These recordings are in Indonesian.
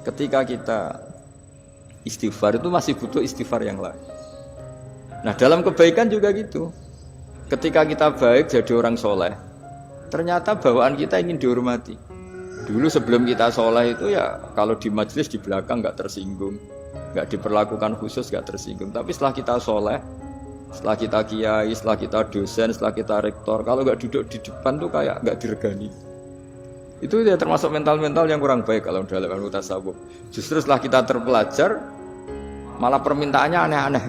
Ketika kita istighfar itu masih butuh istighfar yang lain. Nah dalam kebaikan juga gitu. Ketika kita baik jadi orang soleh, ternyata bawaan kita ingin dihormati. Dulu sebelum kita soleh itu ya kalau di majelis di belakang nggak tersinggung, nggak diperlakukan khusus, nggak tersinggung. Tapi setelah kita soleh, setelah kita kiai, setelah kita dosen, setelah kita rektor, kalau nggak duduk di depan tuh kayak nggak diregani. Itu ya termasuk mental-mental yang kurang baik kalau dalam ilmu tasawuf. Justru setelah kita terpelajar, malah permintaannya aneh-aneh.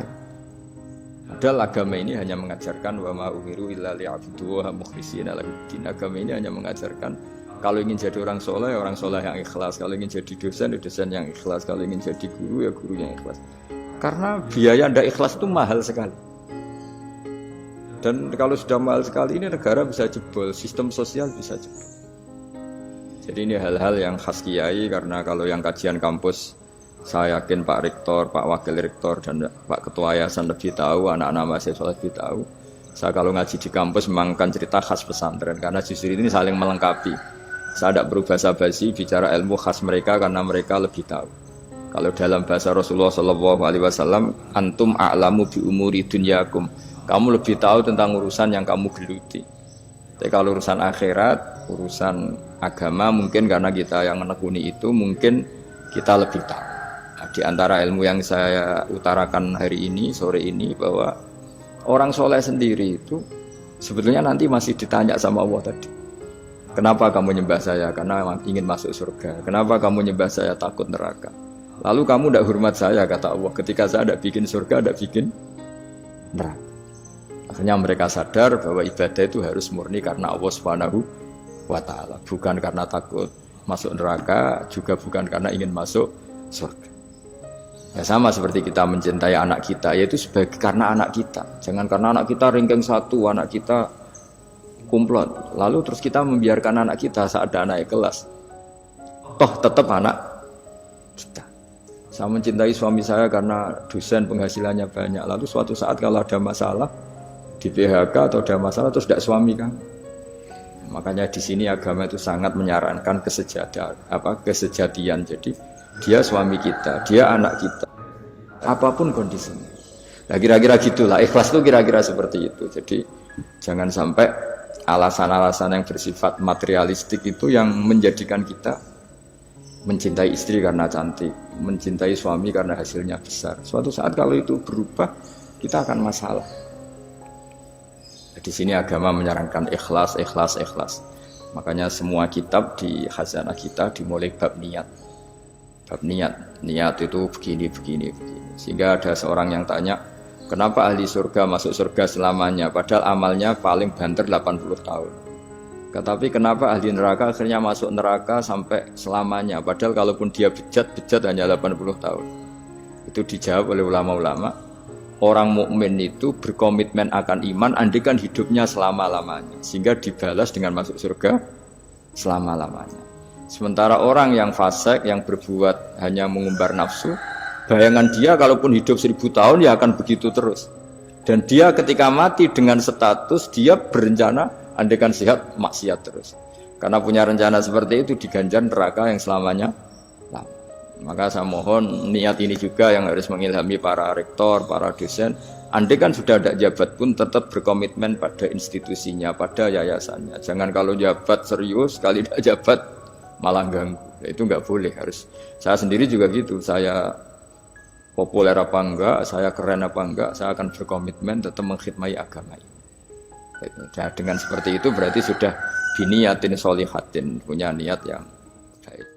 Padahal agama ini hanya mengajarkan wa ma umiru illa liya'buduha mukhlishina lahuddin. Agama ini hanya mengajarkan kalau ingin jadi orang soleh yang ikhlas. Kalau ingin jadi dosen, ya dosen yang ikhlas. Kalau ingin jadi guru, ya guru yang ikhlas. Karena biaya ndak ikhlas itu mahal sekali. Dan kalau sudah mahal sekali ini negara bisa jebol, sistem sosial bisa jebol. Jadi ini hal-hal yang khas kiai, karena kalau yang kajian kampus saya yakin Pak Rektor, Pak Wakil Rektor dan Pak Ketua Yayasan lebih tahu, anak-anak mahasiswa lebih tahu. Saya kalau ngaji di kampus memang kan cerita khas pesantren, karena justru ini saling melengkapi. Saya tidak berubah basa-basi bicara ilmu khas mereka karena mereka lebih tahu. Kalau dalam bahasa Rasulullah SAW, antum a'lamu bi umuri dunyakum. Kamu lebih tahu tentang urusan yang kamu geluti. Tapi kalau urusan akhirat, urusan agama mungkin karena kita yang menekuni itu mungkin kita lebih tahu. Nah, di antara ilmu yang saya utarakan hari ini, sore ini, bahwa orang soleh sendiri itu sebetulnya nanti masih ditanya sama Allah tadi. Kenapa kamu nyembah saya? Karena ingin masuk surga. Kenapa kamu nyembah saya? Takut neraka. Lalu kamu tidak hormat saya, kata Allah. Ketika saya tidak bikin surga, tidak bikin neraka. Akhirnya mereka sadar bahwa ibadah itu harus murni karena Allah Subhanahu wa ta'ala, bukan karena takut masuk neraka, juga bukan karena ingin masuk surga. Ya sama seperti kita mencintai anak kita, yaitu sebagai karena anak kita. Jangan karena anak kita ranking 1, anak kita kumplot, lalu terus kita membiarkan anak kita saat ada anak kelas. Toh tetap anak kita. Saya mencintai suami saya karena dosen penghasilannya banyak, lalu suatu saat kalau ada masalah di PHK atau ada masalah terus tidak suami kan. Makanya di sini agama itu sangat menyarankan kesejatian. Jadi dia suami kita, dia anak kita, apapun kondisinya. Nah kira-kira gitulah, ikhlas itu kira-kira seperti itu. Jadi jangan sampai alasan-alasan yang bersifat materialistik itu yang menjadikan kita mencintai istri karena cantik, mencintai suami karena hasilnya besar. Suatu saat kalau itu berubah, kita akan masalah. Di sini agama menyarankan ikhlas. Makanya semua kitab di khazanah kita dimulai bab niat. Bab niat itu begini. Sehingga ada seorang yang tanya, kenapa ahli surga masuk surga selamanya? Padahal amalnya paling banter 80 tahun. Tetapi kenapa ahli neraka akhirnya masuk neraka sampai selamanya? Padahal kalaupun dia bejat hanya 80 tahun. Itu dijawab oleh ulama-ulama. Orang mukmin itu berkomitmen akan iman andikan hidupnya selama-lamanya, sehingga dibalas dengan masuk surga selama-lamanya. Sementara orang yang fasik, yang berbuat hanya mengumbar nafsu, bayangan dia kalaupun hidup 1000 tahun ya akan begitu terus. Dan dia ketika mati dengan status dia berencana andikan sehat maksiat terus. Karena punya rencana seperti itu diganjar neraka yang selamanya lama. Maka saya mohon niat ini juga yang harus mengilhami para rektor, para dosen. Andai kan sudah ada jabat pun tetap berkomitmen pada institusinya, pada yayasannya. Jangan kalau jabat serius, kali tidak jabat malah ganggu. Itu nggak boleh. Harus. Saya sendiri juga gitu. Saya populer apa enggak, saya keren apa enggak, saya akan berkomitmen tetap mengkhidmati agama ini. Nah, dengan seperti itu berarti sudah biniyatin sholihatin, punya niat yang baik.